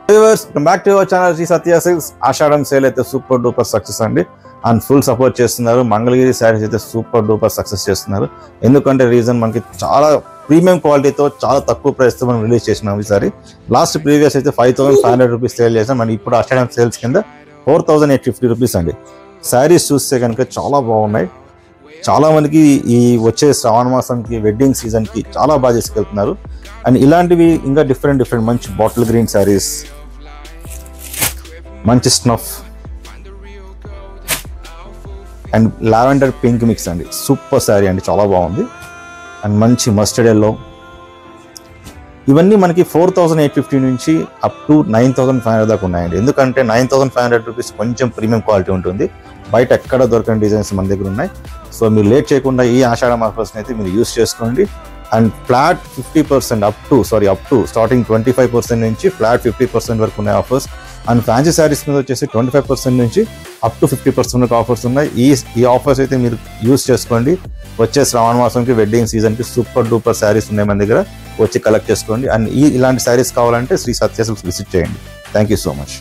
Viewers, come back to our channel Sri Satya Silks. Ashadham sale అయితే super duper success అండి and full support చేస్తున్నారు. మంగళగిరి శారీస్ అయితే super duper success చేస్తున్నారు. ఎందుకంటే reason మనకి చాలా ప్రీమియం క్వాలిటీతో చాలా తక్కువ ప్రైస్తో మనం రిలీజ్ చేసినాం. ఈసారి లాస్ట్ ప్రీవియస్ అయితే 5500 రూపీస్ సేల్ చేసాం అండ్ ఇప్పుడు ఆషాఢం సేల్స్ కింద 4850 రూపీస్ అండి. శారీస్ చూస్తే కనుక చాలా బాగున్నాయి. చాలా మందికి ఈ వచ్చే శ్రావణ మాసంకి వెడ్డింగ్ సీజన్కి చాలా బాగా తీసుకెళ్తున్నారు. అండ్ ఇలాంటివి ఇంకా డిఫరెంట్ మంచి బాటిల్ గ్రీన్ శారీస్, మంచి snuff and lavender pink mix అండి. సూపర్ శారీ అండి, చాలా బాగుంది. అండ్ మంచి మస్టర్డ్ ఎల్లో, ఇవన్నీ మనకి 4850 నుంచి అప్ టు 9500 దాకా ఉన్నాయండి. ఎందుకంటే 9500 రూపీస్ కొంచెం ప్రీమియం క్వాలిటీ ఉంటుంది. బయట ఎక్కడ దొరకని డిజైన్స్ మన దగ్గర ఉన్నాయి. సో మీరు లేట్ చేయకుండా ఈ ఆషాఢం ఆఫర్స్ని అయితే మీరు యూస్ చేసుకోండి. And flat 50% up to starting 25% నుంచి ఫ్లాట్ 50% వరకు ఉన్నాయి ఆఫర్స్. అండ్ ఫ్యాన్సీ శారీస్ మీద వచ్చేసి 25% నుంచి అప్ టు 50% వరకు ఆఫర్స్ ఉన్నాయి. ఈ ఆఫర్స్ అయితే మీరు యూస్ చేసుకోండి. వచ్చే శ్రావణ మాసంకి వెడ్డింగ్ సీజన్కి సూపర్ డూపర్ శారీస్ ఉన్నాయి మన దగ్గర, వచ్చి కలెక్ట్ చేసుకోండి. అండ్ ఇలాంటి శారీస్ కావాలంటే శ్రీ సత్య సిల్క్స్ విజిట్ చేయండి. Thank you so much.